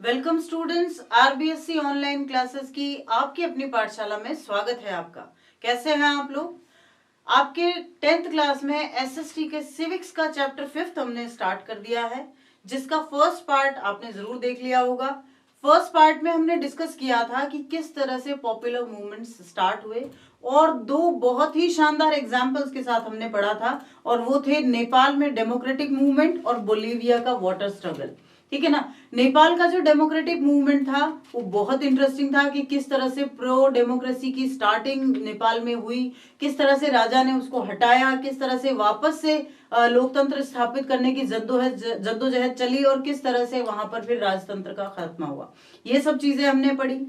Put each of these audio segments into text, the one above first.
Welcome students, RBSC online classes की आपकी अपनी पाठशाला में स्वागत है आपका। कैसे हैं आप लोग? आपके 10th क्लास में एसएसटी के सिविक्स का चैप्टर 5 हमने स्टार्ट कर दिया है, जिसका फर्स्ट पार्ट आपने जरूर देख लिया होगा। फर्स्ट पार्ट में हमने डिस्कस किया था कि किस तरह से पॉपुलर मूवमेंट्स स्टार्ट हुए और दो बहुत ही शानदार एग्जाम्पल्स के साथ हमने पढ़ा था, और वो थे नेपाल में डेमोक्रेटिक मूवमेंट और बोलीविया का वाटर स्ट्रगल। ठीक है ना। नेपाल का जो डेमोक्रेटिक मूवमेंट था वो बहुत इंटरेस्टिंग था कि किस तरह से प्रो डेमोक्रेसी की स्टार्टिंग नेपाल में हुई, किस तरह से राजा ने उसको हटाया, किस तरह से वापस से लोकतंत्र स्थापित करने की जद्दोजहद चली और किस तरह से वहां पर फिर राजतंत्र का खात्मा हुआ। ये सब चीजें हमने पढ़ी।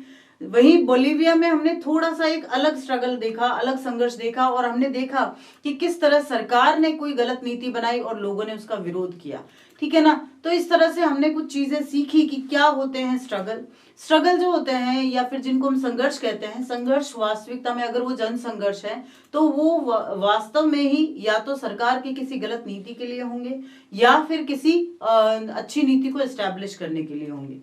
वहीं बोलीविया में हमने थोड़ा सा एक अलग स्ट्रगल देखा, अलग संघर्ष देखा, और हमने देखा कि किस तरह सरकार ने कोई गलत नीति बनाई और लोगों ने उसका विरोध किया। ठीक है ना। तो इस तरह से हमने कुछ चीजें सीखी कि क्या होते हैं स्ट्रगल जो होते हैं, या फिर जिनको हम संघर्ष कहते हैं, संघर्ष वास्तविकता में अगर वो जन संघर्ष है तो वो वास्तव में ही या तो सरकार की किसी गलत नीति के लिए होंगे या फिर किसी अच्छी नीति को एस्टैब्लिश करने के लिए होंगे।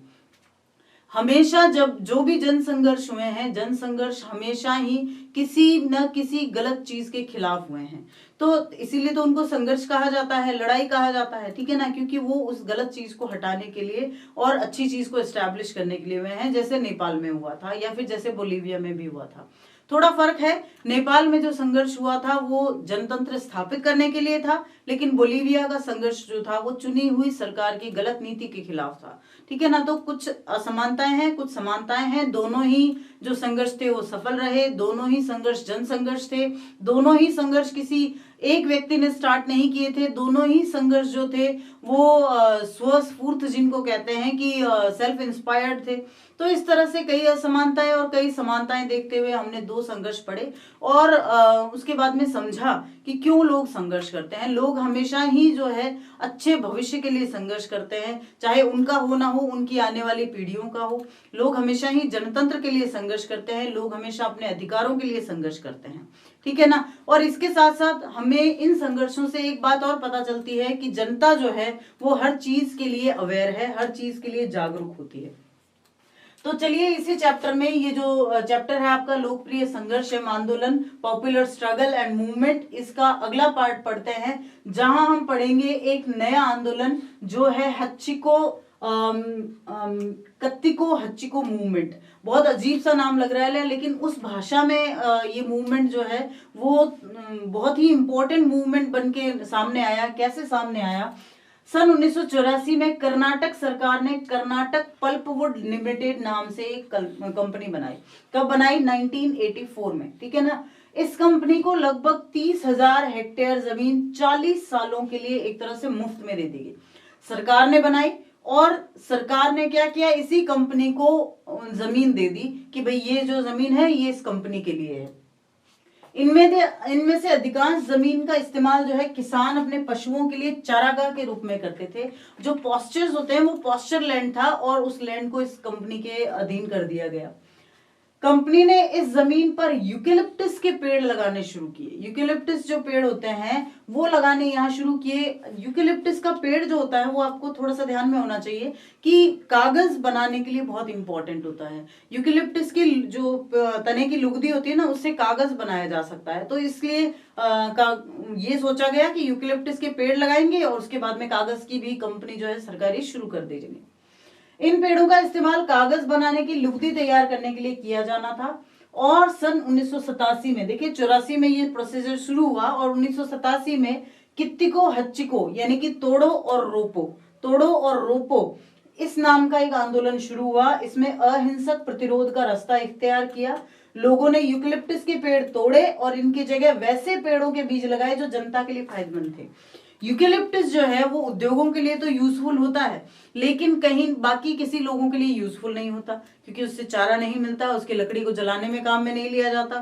हमेशा जब जो भी जन संघर्ष हुए हैं, जन संघर्ष हमेशा ही किसी न किसी गलत चीज के खिलाफ हुए हैं, तो इसीलिए तो उनको संघर्ष कहा जाता है, लड़ाई कहा जाता है। ठीक है ना, क्योंकि वो उस गलत चीज को हटाने के लिए और अच्छी चीज को एस्टैब्लिश करने के लिए हुए हैं, जैसे नेपाल में हुआ था या फिर जैसे बोलीविया में भी हुआ था। थोड़ा फर्क है, नेपाल में जो संघर्ष हुआ था वो जनतंत्र स्थापित करने के लिए था, लेकिन बोलीविया का संघर्ष जो था वो चुनी हुई सरकार की गलत नीति के खिलाफ था। ठीक है ना। तो कुछ असमानताएं हैं, कुछ समानताएं हैं। दोनों ही जो संघर्ष थे वो सफल रहे, दोनों ही संघर्ष जन संघर्ष थे, दोनों ही संघर्ष किसी एक व्यक्ति ने स्टार्ट नहीं किए थे, दोनों ही संघर्ष जो थे वो स्वस्फूर्त जिनको कहते हैं कि सेल्फ इंस्पायर्ड थे। तो इस तरह से कई असमानताएं और कई समानताएं देखते हुए हमने दो संघर्ष पढ़े और उसके बाद में समझा कि क्यों लोग संघर्ष करते हैं। लोग हमेशा ही जो है अच्छे भविष्य के लिए संघर्ष करते हैं, चाहे उनका हो ना हो, उनकी आने वाली पीढ़ियों का हो। लोग हमेशा ही जनतंत्र के लिए संघर्ष करते हैं, लोग हमेशा अपने अधिकारों के लिए संघर्ष करते हैं। ठीक है ना। और इसके साथ साथ हमें इन संघर्षों से एक बात और पता चलती है कि जनता जो है वो हर चीज के लिए अवेयर है, हर चीज के लिए जागरूक होती है। तो चलिए इसी चैप्टर में, ये जो चैप्टर है आपका लोकप्रिय संघर्ष एवं आंदोलन, पॉपुलर स्ट्रगल एंड मूवमेंट, इसका अगला पार्ट पढ़ते हैं, जहां हम पढ़ेंगे एक नया आंदोलन जो है हच्चिको कत्तिको हच्चिको मूवमेंट। बहुत अजीब सा नाम लग रहा है, लेकिन उस भाषा में ये मूवमेंट जो है वो बहुत ही इंपॉर्टेंट मूवमेंट बन के सामने आया। कैसे सामने आया? सन 1984 में कर्नाटक सरकार ने कर्नाटक पल्पवुड लिमिटेड नाम से एक कंपनी बनाई। कब बनाई? 1984 में। ठीक है ना। इस कंपनी को लगभग 30,000 हेक्टेयर जमीन 40 सालों के लिए एक तरह से मुफ्त में दे दी गई। सरकार ने बनाई और सरकार ने क्या किया, इसी कंपनी को जमीन दे दी कि भाई ये जो जमीन है ये इस कंपनी के लिए है। इनमें से अधिकांश जमीन का इस्तेमाल जो है किसान अपने पशुओं के लिए चारागाह के रूप में करते थे। जो पॉस्चर्स होते हैं वो पॉस्चर लैंड था और उस लैंड को इस कंपनी के अधीन कर दिया गया। कंपनी ने इस जमीन पर यूकेलिप्टस के पेड़ लगाने शुरू किए। यूकेलिप्टस जो पेड़ होते हैं वो लगाने यहाँ शुरू किए। यूकेलिप्टस का पेड़ जो होता है वो आपको थोड़ा सा ध्यान में होना चाहिए कि कागज बनाने के लिए बहुत इंपॉर्टेंट होता है। यूकेलिप्टस की जो तने की लुगदी होती है ना, उससे कागज बनाया जा सकता है। तो इसलिए ये सोचा गया कि यूकेलिप्टस के पेड़ लगाएंगे और उसके बाद में कागज की भी कंपनी जो है सरकारी शुरू कर देंगे। इन पेड़ों का इस्तेमाल कागज बनाने की लुगदी तैयार करने के लिए किया जाना था। और सन 1987 में, देखिए 84 में ये प्रोसीजर शुरू हुआ और 1987 में कित्तिको हच्चिको यानी कि तोड़ो और रोपो इस नाम का एक आंदोलन शुरू हुआ। इसमें अहिंसक प्रतिरोध का रास्ता इख्तियार किया। लोगों ने यूकेलिप्टस के पेड़ तोड़े और इनकी जगह वैसे पेड़ों के बीज लगाए जो जनता के लिए फायदेमंद थे। यूकेलिप्टस जो है वो उद्योगों के लिए तो यूजफुल होता है, लेकिन कहीं बाकी किसी लोगों के लिए यूजफुल नहीं होता, क्योंकि उससे चारा नहीं मिलता, उसकी लकड़ी को जलाने में काम में नहीं लिया जाता।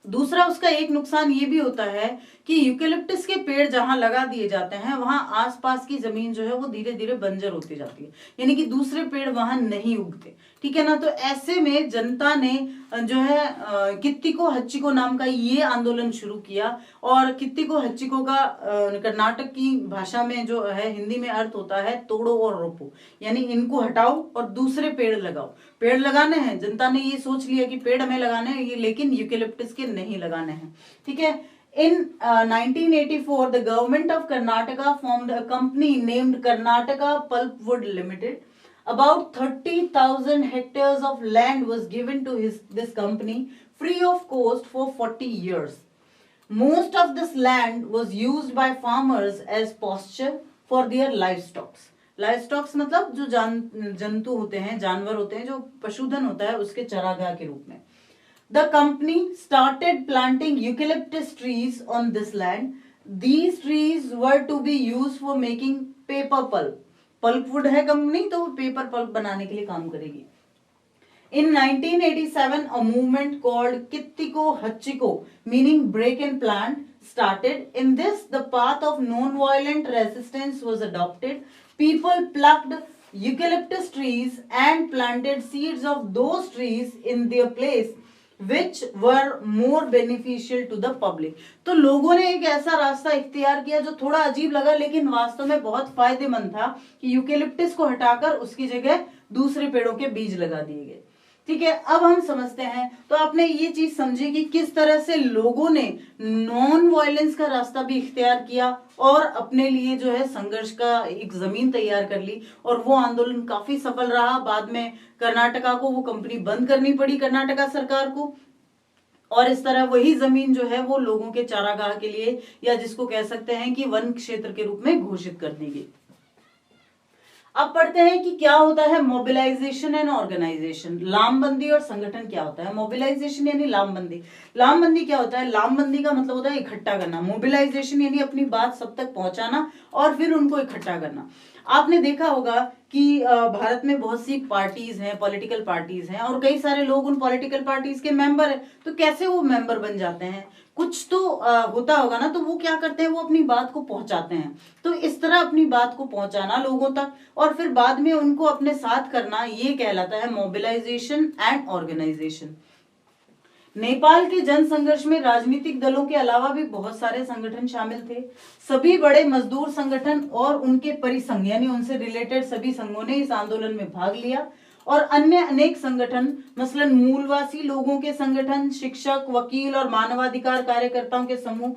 दूसरा उसका एक नुकसान ये भी होता है कि यूकेलिप्टस के पेड़ जहां लगा दिए जाते हैं वहां आसपास की जमीन जो है वो धीरे धीरे बंजर होती जाती है, यानी कि दूसरे पेड़ वहां नहीं उगते। ठीक है ना। तो ऐसे में जनता ने जो है कित्तिको हच्चिको नाम का ये आंदोलन शुरू किया। और कित्तिको हच्चिको का कर्नाटक की भाषा में जो है हिंदी में अर्थ होता है तोड़ो और रोपो, यानी इनको हटाओ और दूसरे पेड़ लगाओ। पेड़ लगाने हैं, जनता ने ये सोच लिया कि पेड़ हमें लगाने हैं, ये लेकिन यूकेलिप्टस के नहीं लगाने हैं। ठीक है। In 1984, the government of Karnataka formed a company named Karnataka Pulpwood Limited. About 30,000 hectares of land was given to this company free of cost for 40 years. Most of this land was used by farmers as pasture for their livestock. Livestock मतलब जो जंतु होते हैं, जानवर होते हैं, जो पशुधन होता है उसके चरागाह के रूप में। The company started planting eucalyptus trees on this land. These trees were to be used for making paper pulp. Pulpwood है कंपनी, तो वो पेपर पल्प बनाने के लिए काम करेगी। In 1987, a movement called Kittiko Hachiko, meaning break and plant, started. In this, the path of non-violent resistance was adopted. People plucked eucalyptus trees and planted seeds of those trees in their place, which were more beneficial to the public. तो लोगों ने एक ऐसा रास्ता इख्तियार किया जो थोड़ा अजीब लगा लेकिन वास्तव में बहुत फायदेमंद था कि यूकेलिप्टस को हटाकर उसकी जगह दूसरे पेड़ों के बीज लगा दिए गए। ठीक है। अब हम समझते हैं, तो आपने ये चीज समझी कि किस तरह से लोगों ने नॉन वायलेंस का रास्ता भी इख्तियार किया और अपने लिए जो है संघर्ष का एक जमीन तैयार कर ली, और वो आंदोलन काफी सफल रहा। बाद में कर्नाटका को वो कंपनी बंद करनी पड़ी, कर्नाटका सरकार को, और इस तरह वही जमीन जो है वो लोगों के चारागाह के लिए, या जिसको कह सकते हैं कि वन क्षेत्र के रूप में घोषित कर दी गई। अब पढ़ते हैं कि क्या होता है मोबिलाइजेशन एंड ऑर्गेनाइजेशन। लामबंदी और संगठन क्या होता है। मोबिलाइजेशन यानी लामबंदी। लामबंदी क्या होता है? लामबंदी का मतलब होता है इकट्ठा करना। मोबिलाइजेशन यानी अपनी बात सब तक पहुंचाना और फिर उनको इकट्ठा करना। आपने देखा होगा कि भारत में बहुत सी पार्टीज हैं, पॉलिटिकल पार्टीज हैं, और कई सारे लोग उन पॉलिटिकल पार्टीज के मेंबर हैं। तो कैसे वो मेंबर बन जाते हैं? कुछ तो होता होगा ना, तो वो क्या करते हैं, वो अपनी बात को पहुंचाते हैं। तो इस तरह अपनी बात को पहुंचाना लोगों तक और फिर बाद में उनको अपने साथ करना, ये कहलाता है मोबिलाइजेशन एंड ऑर्गेनाइजेशन। नेपाल के जन संघर्ष में राजनीतिक दलों के अलावा भी बहुत सारे संगठन शामिल थे। सभी बड़े मजदूर संगठन और उनके परिसंघ यानी उनसे रिलेटेड सभी संघों ने इस आंदोलन में भाग लिया, और अन्य अनेक संगठन मसलन मूलवासी लोगों के संगठन, शिक्षक, वकील और मानवाधिकार कार्यकर्ताओं के समूह,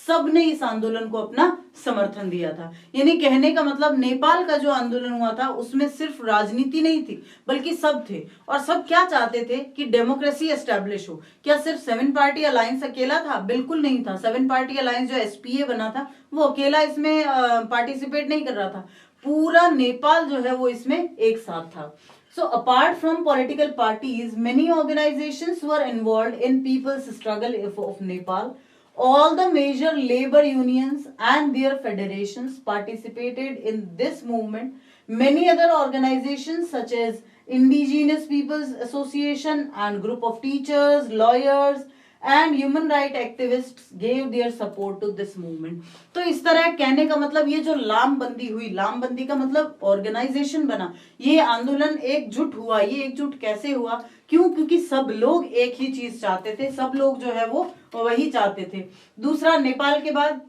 सब ने इस आंदोलन को अपना समर्थन दिया था। यानी कहने का मतलब नेपाल का जो आंदोलन हुआ था उसमें सिर्फ राजनीति नहीं थी बल्कि सब थे, और सब क्या चाहते थे कि डेमोक्रेसी एस्टैब्लिश हो। क्या सिर्फ 7 पार्टी अलायंस अकेला था? बिल्कुल नहीं था। 7 पार्टी अलायंस जो एसपीए बना था वो अकेला इसमें पार्टिसिपेट नहीं कर रहा था, पूरा नेपाल जो है वो इसमें एक साथ था। So apart from political parties, many organizations were involved in people's struggle of Nepal. All the major labor unions and their federations participated in this movement. Many other organizations such as Indigenous Peoples Association and group of teachers, lawyers and human rights activists gave their support to this movement. तो इस तरह कहने का मतलब ये जो लामबंदी हुई, लामबंदी का मतलब ऑर्गेनाइजेशन बना, ये आंदोलन एकजुट हुआ। ये एकजुट कैसे हुआ? क्यों? क्योंकि सब लोग एक ही चीज चाहते थे, सब लोग जो है वो वही चाहते थे। दूसरा, नेपाल के बाद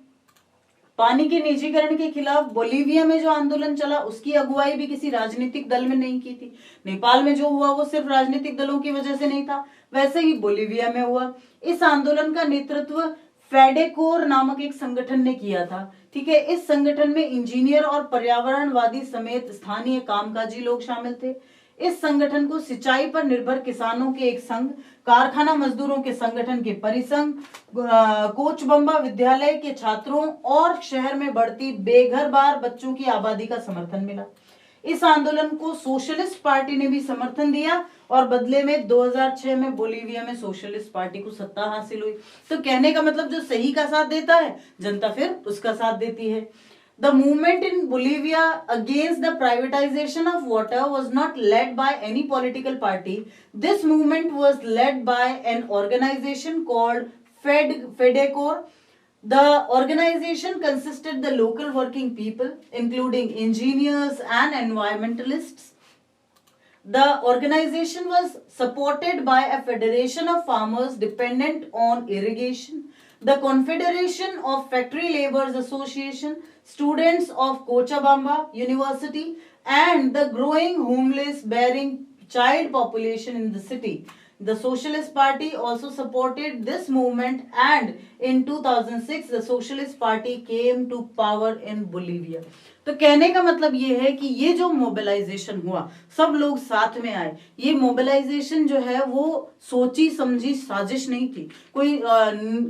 पानी के निजीकरण के खिलाफ बोलीविया में जो आंदोलन चला उसकी अगुवाई भी किसी राजनीतिक दल में नहीं की थी। नेपाल में जो हुआ वो सिर्फ राजनीतिक दलों की वजह से नहीं था, वैसे ही बोलीविया में हुआ। इस आंदोलन का नेतृत्व फेडेकोर नामक एक संगठन ने किया था। ठीक है। इस संगठन में इंजीनियर और पर्यावरणवादी समेत स्थानीय कामकाजी लोग शामिल थे। इस संगठन को सिंचाई पर निर्भर किसानों के एक संघ, कारखाना मजदूरों के संगठन के परिसंघ, कोचबंबा विद्यालय के छात्रों और शहर में बढ़ती बेघर बार बच्चों की आबादी का समर्थन मिला। इस आंदोलन को सोशलिस्ट पार्टी ने भी समर्थन दिया और बदले में 2006 में बोलीविया में सोशलिस्ट पार्टी को सत्ता हासिल हुई। तो कहने का मतलब जो सही का साथ देता है जनता फिर उसका साथ देती है। The movement in Bolivia against the privatization of water was not led by any political party. This movement was led by an organization called FEDECOR. The organization consisted the local working people, including engineers and environmentalists. The organization was supported by a federation of farmers dependent on irrigation, the Confederation of Factory Laborers Association, students of Cochabamba University, and the growing homeless bearing child population in the city. The Socialist Party also supported this movement, and in 2006 the Socialist Party came to power in Bolivia. तो कहने का मतलब ये है कि ये जो mobilisation हुआ, सब लोग साथ में आए। ये मोबिलाइजेशन जो है वो सोची समझी साजिश नहीं थी, कोई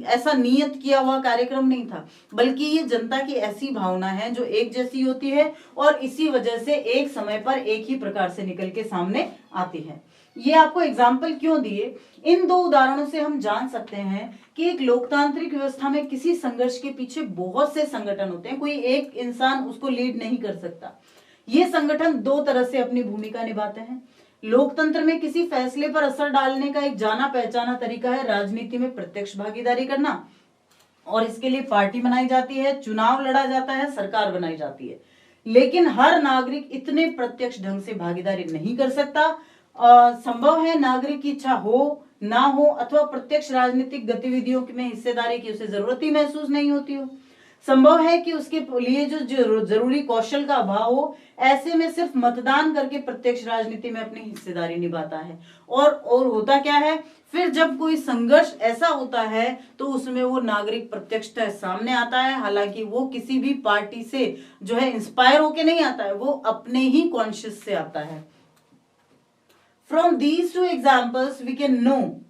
ऐसा नियत किया हुआ कार्यक्रम नहीं था, बल्कि ये जनता की ऐसी भावना है जो एक जैसी होती है और इसी वजह से एक समय पर एक ही प्रकार से निकल के सामने आती है। ये आपको एग्जाम्पल क्यों दिए? इन दो उदाहरणों से हम जान सकते हैं कि एक लोकतांत्रिक व्यवस्था में किसी संघर्ष के पीछे बहुत से संगठन होते हैं, कोई एक इंसान उसको लीड नहीं कर सकता। ये संगठन दो तरह से अपनी भूमिका निभाते हैं। लोकतंत्र में किसी फैसले पर असर डालने का एक जाना पहचाना तरीका है राजनीति में प्रत्यक्ष भागीदारी करना, और इसके लिए पार्टी बनाई जाती है, चुनाव लड़ा जाता है, सरकार बनाई जाती है। लेकिन हर नागरिक इतने प्रत्यक्ष ढंग से भागीदारी नहीं कर सकता। संभव है नागरिक की इच्छा हो ना हो अथवा प्रत्यक्ष राजनीतिक गतिविधियों में हिस्सेदारी की उसे जरूरत ही महसूस नहीं होती हो। संभव है कि उसके लिए जो जरूरी कौशल का अभाव हो, ऐसे में सिर्फ मतदान करके प्रत्यक्ष राजनीति में अपनी हिस्सेदारी निभाता है। और होता क्या है, फिर जब कोई संघर्ष ऐसा होता है तो उसमें वो नागरिक प्रत्यक्षतः सामने आता है। हालांकि वो किसी भी पार्टी से जो है इंस्पायर होके नहीं आता है, वो अपने ही कॉन्शियस से आता है। From these two examples, we can know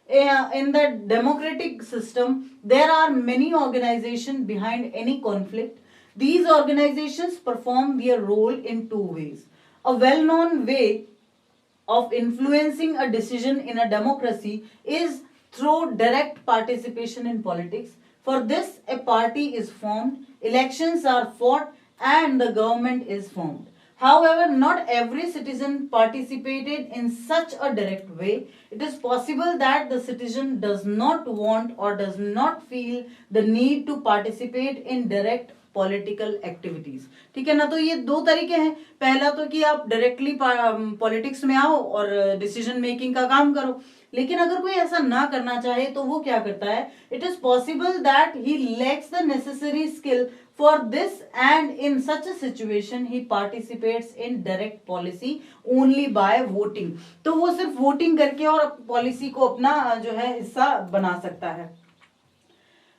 in the democratic system, there are many organizations behind any conflict. These organizations perform their role in two ways. A well-known way of influencing a decision in a democracy is through direct participation in politics. For this, a party is formed, elections are fought, and the government is formed. However, not every citizen participated in such a direct way. It is possible that the citizen does not want or does not feel the need to participate in direct political activities. ठीक है ना। तो ये दो तरीके हैं। पहला तो कि आप डायरेक्टली पॉलिटिक्स में आओ और डिसीजन मेकिंग का काम करो, लेकिन अगर कोई ऐसा ना करना चाहे तो वो क्या करता है, it is possible that he lakhs the necessary skill for this and in such a situation he participates in direct policy only by voting. तो वो सिर्फ वोटिंग करके और पॉलिसी को अपना जो है हिस्सा बना सकता है।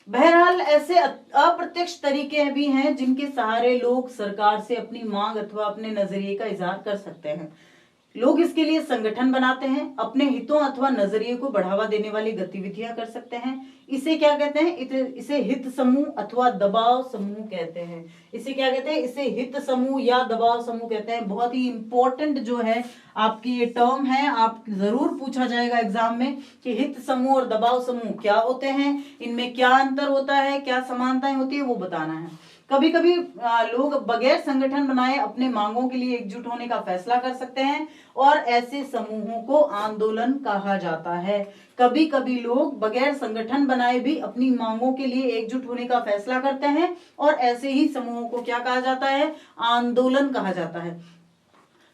बहरहाल ऐसे अप्रत्यक्ष तरीके भी हैं जिनके सहारे लोग सरकार से अपनी मांग अथवा अपने नजरिए का इजहार कर सकते हैं। लोग इसके लिए संगठन बनाते हैं, अपने हितों अथवा नजरिए को बढ़ावा देने वाली गतिविधियां कर सकते हैं। इसे क्या कहते हैं, इसे हित समूह अथवा दबाव समूह कहते हैं। इसे क्या कहते हैं, इसे हित समूह या दबाव समूह कहते हैं। बहुत ही इंपॉर्टेंट जो है आपकी ये टर्म है, आप जरूर पूछा जाएगा एग्जाम में कि हित समूह और दबाव समूह क्या होते हैं, इनमें क्या अंतर होता है, क्या समानताएं होती है, वो बताना है। कभी कभी लोग बगैर संगठन बनाए अपने मांगों के लिए एकजुट होने का फैसला कर सकते हैं और ऐसे समूहों को आंदोलन कहा जाता है। कभी कभी लोग बगैर संगठन बनाए भी अपनी मांगों के लिए एकजुट होने का फैसला करते हैं और ऐसे ही समूहों को क्या कहा जाता है, आंदोलन कहा जाता है।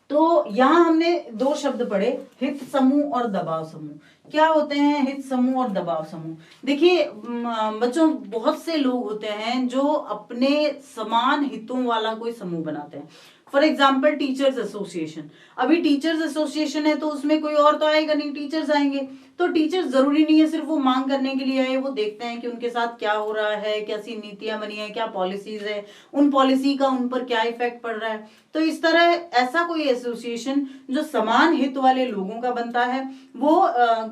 तो यहां हमने दो शब्द पढ़े, हित समूह और दबाव समूह। क्या होते हैं हित समूह और दबाव समूह? देखिए बच्चों, बहुत से लोग होते हैं जो अपने समान हितों वाला कोई समूह बनाते हैं। For example teachers association. अभी टीचर्स एसोसिएशन है तो उसमें कोई और तो आएगा नहीं, टीचर्स आएंगे। तो टीचर्स जरूरी नहीं है सिर्फ वो मांग करने के लिए आए, वो देखते हैं कि उनके साथ क्या हो रहा है, कैसी नीतियां बनी है, क्या पॉलिसीज है, उन पॉलिसी का उन पर क्या इफेक्ट पड़ रहा है। तो इस तरह ऐसा कोई एसोसिएशन जो समान हित वाले लोगों का बनता है, वो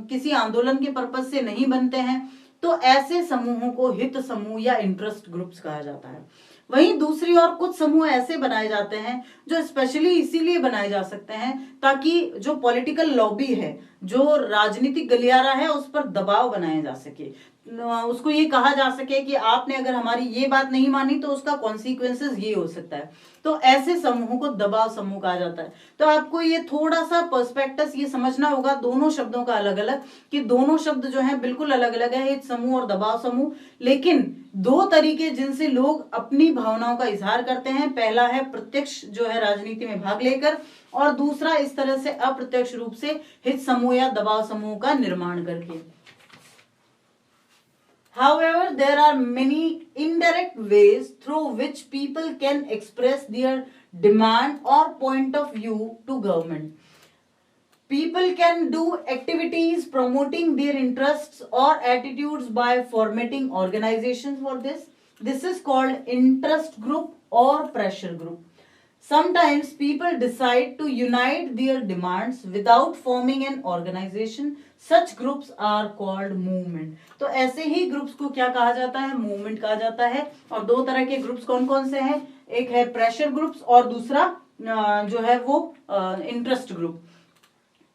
किसी आंदोलन के पर्पज से नहीं बनते हैं, तो ऐसे समूहों को हित समूह या इंटरेस्ट ग्रुप्स कहा जाता है। वहीं दूसरी ओर कुछ समूह ऐसे बनाए जाते हैं जो स्पेशली इसीलिए बनाए जा सकते हैं ताकि जो पॉलिटिकल लॉबी है, जो राजनीतिक गलियारा है, उस पर दबाव बनाया जा सके। उसको ये कहा जा सके कि आपने अगर हमारी ये बात नहीं मानी तो उसका कॉन्सिक्वेंसेस ये हो सकता है। तो ऐसे समूहों को दबाव समूह कहा जाता है। तो आपको ये थोड़ा सा पर्सपेक्टिव ये समझना होगा दोनों शब्दों का अलग अलग, कि दोनों शब्द जो है बिल्कुल अलग अलग है, हित समूह और दबाव समूह, लेकिन दो तरीके जिनसे लोग अपनी भावनाओं का इजहार करते हैं। पहला है प्रत्यक्ष जो है राजनीति में भाग लेकर, और दूसरा इस तरह से अप्रत्यक्ष रूप से हित समूह या दबाव समूह का निर्माण करके। However, there are many indirect ways through which people can express their demand or point of view to government. People can do activities promoting their interests or attitudes by formatting organizations for this. This is called interest group or pressure group. Sometimes people decide to unite their demands without forming an organization. Such groups are called movement. तो ऐसे ही groups को क्या कहा जाता है? Movement कहा जाता है। और दो तरह के ग्रुप्स कौन कौन से हैं? एक है प्रेशर ग्रुप्स और दूसरा जो है वो इंटरेस्ट ग्रुप।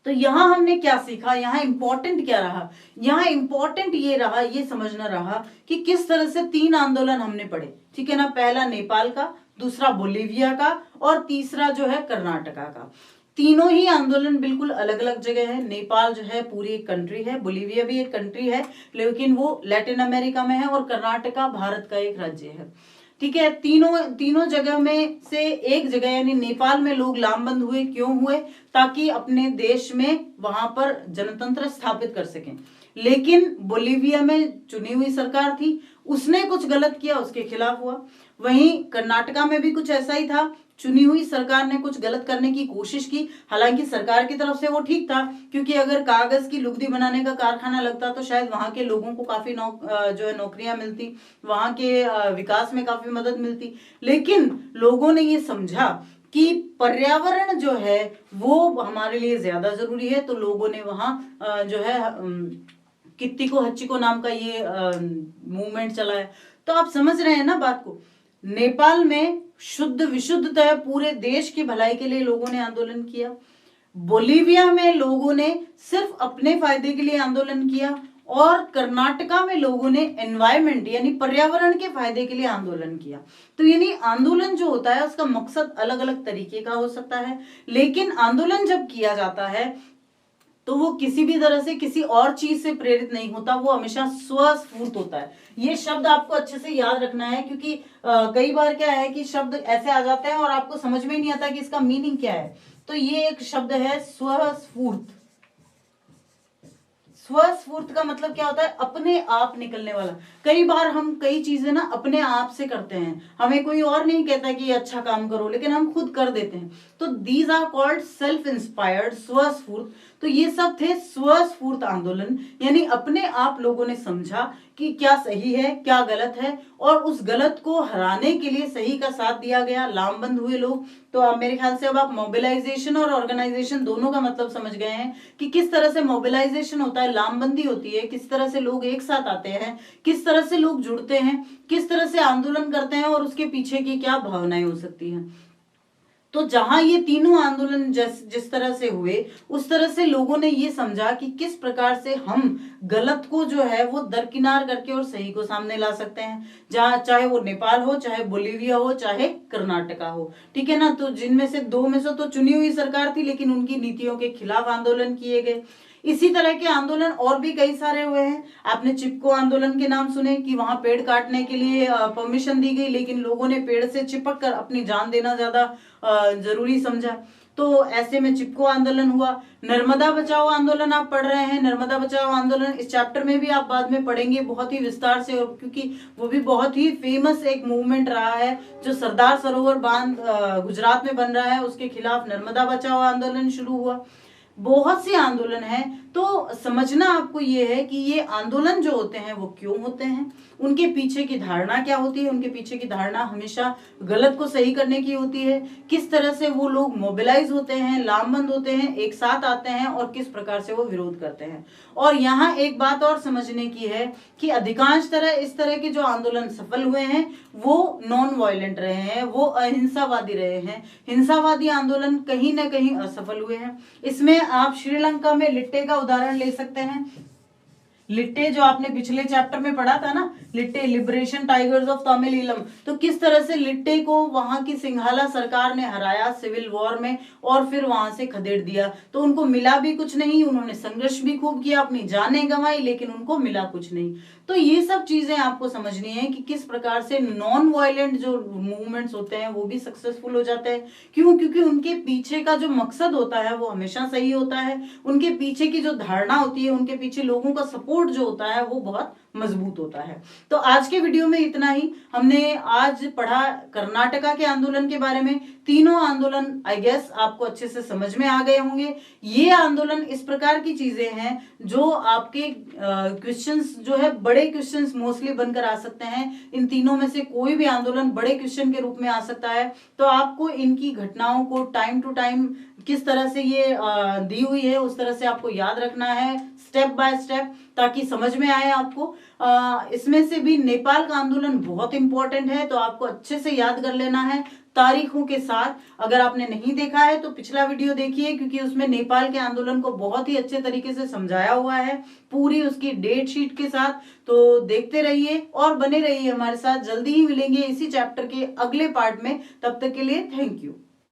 तो यहां हमने क्या सीखा? यहां इंपॉर्टेंट क्या रहा? यहां इंपॉर्टेंट ये रहा, ये समझना रहा कि किस तरह से तीन आंदोलन हमने पढ़े, ठीक है ना। पहला नेपाल का, दूसरा बोलीविया का और तीसरा जो है कर्नाटका का। तीनों ही आंदोलन बिल्कुल अलग अलग जगह है। नेपाल जो है पूरी एक कंट्री है, बोलीविया भी एक कंट्री है लेकिन वो लैटिन अमेरिका में है, और कर्नाटका भारत का एक राज्य है, ठीक है। तीनों जगह में से एक जगह यानी नेपाल में लोग लामबंद हुए। क्यों हुए? ताकि अपने देश में वहां पर जनतंत्र स्थापित कर सकें। लेकिन बोलीविया में चुनी हुई सरकार थी, उसने कुछ गलत किया, उसके खिलाफ हुआ। वहीं कर्नाटका में भी कुछ ऐसा ही था, चुनी हुई सरकार ने कुछ गलत करने की कोशिश की। हालांकि सरकार की तरफ से वो ठीक था, क्योंकि अगर कागज की लुगदी बनाने का कारखाना लगता तो शायद वहां के लोगों को काफी जो है नौकरियां मिलती, वहां के विकास में काफी मदद मिलती। लेकिन लोगों ने ये समझा कि पर्यावरण जो है वो हमारे लिए ज्यादा जरूरी है, तो लोगों ने वहां जो है कित्ती हच्ची नाम का ये मूवमेंट चलाया। तो आप समझ रहे हैं ना बात को। नेपाल में शुद्ध विशुद्धतः पूरे देश की भलाई के लिए लोगों ने आंदोलन किया। बोलीविया में लोगों ने सिर्फ अपने फायदे के लिए आंदोलन किया, और कर्नाटका में लोगों ने एनवायरमेंट यानी पर्यावरण के फायदे के लिए आंदोलन किया। तो यानी आंदोलन जो होता है उसका मकसद अलग अलग तरीके का हो सकता है, लेकिन आंदोलन जब किया जाता है तो वो किसी भी तरह से किसी और चीज से प्रेरित नहीं होता, वो हमेशा स्वस्फूर्त होता है। ये शब्द आपको अच्छे से याद रखना है, क्योंकि कई बार क्या है कि शब्द ऐसे आ जाते हैं और आपको समझ में नहीं आता कि इसका मीनिंग क्या है। तो ये एक शब्द है स्वस्फूर्त। स्वस्फूर्त का मतलब क्या होता है? अपने आप निकलने वाला। कई बार हम कई चीजें ना अपने आप से करते हैं, हमें कोई और नहीं कहता कि ये अच्छा काम करो, लेकिन हम खुद कर देते हैं। तो these are called self inspired, स्वस्फूर्त। तो ये सब थे स्वस्फूर्त आंदोलन, यानी अपने आप लोगों ने समझा कि क्या सही है क्या गलत है, और उस गलत को हराने के लिए सही का साथ दिया गया, लामबंद हुए लोग। तो अब मेरे ख्याल से अब आप मोबिलाइजेशन और ऑर्गेनाइजेशन दोनों का मतलब समझ गए हैं कि किस तरह से मोबिलाइजेशन होता है, लामबंदी होती है, किस तरह से लोग एक साथ आते हैं, किस तरह से लोग जुड़ते हैं, किस तरह से आंदोलन करते हैं, और उसके पीछे की क्या भावनाएं हो सकती हैं। तो जहां ये तीनों आंदोलन जिस तरह से हुए, उस तरह से लोगों ने ये समझा कि किस प्रकार से हम गलत को जो है वो दरकिनार करके और सही को सामने ला सकते हैं, जहां चाहे वो नेपाल हो, चाहे बोलीविया हो, चाहे कर्नाटका हो, ठीक है ना। तो जिनमें से दो में से तो चुनी हुई सरकार थी, लेकिन उनकी नीतियों के खिलाफ आंदोलन किए गए। इसी तरह के आंदोलन और भी कई सारे हुए हैं। आपने चिपको आंदोलन के नाम सुने कि वहां पेड़ काटने के लिए परमिशन दी गई, लेकिन लोगों ने पेड़ से चिपक कर अपनी जान देना ज्यादा जरूरी समझा। तो ऐसे में चिपको आंदोलन हुआ। नर्मदा बचाओ आंदोलन आप पढ़ रहे हैं, नर्मदा बचाओ आंदोलन इस चैप्टर में भी आप बाद में पढ़ेंगे बहुत ही विस्तार से, क्योंकि वो भी बहुत ही फेमस एक मूवमेंट रहा है। जो सरदार सरोवर बांध गुजरात में बन रहा है, उसके खिलाफ नर्मदा बचाओ आंदोलन शुरू हुआ। बहुत से आंदोलन हैं। तो समझना आपको ये है कि ये आंदोलन जो होते हैं वो क्यों होते हैं, उनके पीछे की धारणा क्या होती है। उनके पीछे की धारणा हमेशा गलत को सही करने की होती है। किस तरह से वो लोग मोबिलाइज होते हैं, लामबंद होते हैं, एक साथ आते हैं, और किस प्रकार से वो विरोध करते हैं। और यहाँ एक बात और समझने की है कि अधिकांश इस तरह के जो आंदोलन सफल हुए हैं वो नॉन वायलेंट रहे हैं, वो अहिंसावादी रहे हैं। हिंसावादी आंदोलन कहीं ना कहीं असफल हुए हैं। इसमें आप श्रीलंका में लिट्टे का उदाहरण ले सकते हैं। लिट्टे जो आपने पिछले चैप्टर में पढ़ा था ना, लिट्टे लिबरेशन टाइगर्स ऑफ तमिलीलम, तो किस तरह से लिट्टे को वहां की सिंघाला सरकार ने हराया सिविल वॉर में और फिर वहां से खदेड़ दिया। तो उनको मिला भी कुछ नहीं, उन्होंने संघर्ष भी खूब किया, अपनी जानें गंवाई, लेकिन उनको मिला कुछ नहीं। तो ये सब चीजें आपको समझनी है कि किस प्रकार से नॉन वायलेंट जो मूवमेंट्स होते हैं वो भी सक्सेसफुल हो जाते हैं। क्यों? क्योंकि उनके पीछे का जो मकसद होता है वो हमेशा सही होता है, उनके पीछे की जो धारणा होती है, उनके पीछे लोगों का सपोर्ट जो होता है वो बहुत मजबूत होता है। तो आज के वीडियो में इतना ही। हमने आज पढ़ा कर्नाटका के आंदोलन के बारे में। तीनों आंदोलन आई गेस आपको अच्छे से समझ में आ गए होंगे। ये आंदोलन इस प्रकार की चीजें हैं जो आपके क्वेश्चंस जो है बड़े क्वेश्चंस मोस्टली बनकर आ सकते हैं। इन तीनों में से कोई भी आंदोलन बड़े क्वेश्चन के रूप में आ सकता है। तो आपको इनकी घटनाओं को टाइम टू टाइम किस तरह से ये दी हुई है उस तरह से आपको याद रखना है स्टेप बाय स्टेप, ताकि समझ में आए आपको। इसमें से भी नेपाल का आंदोलन बहुत इंपॉर्टेंट है, तो आपको अच्छे से याद कर लेना है तारीखों के साथ। अगर आपने नहीं देखा है तो पिछला वीडियो देखिए, क्योंकि उसमें नेपाल के आंदोलन को बहुत ही अच्छे तरीके से समझाया हुआ है, पूरी उसकी डेट शीट के साथ। तो देखते रहिए और बने रहिए हमारे साथ। जल्दी ही मिलेंगे इसी चैप्टर के अगले पार्ट में। तब तक के लिए थैंक यू।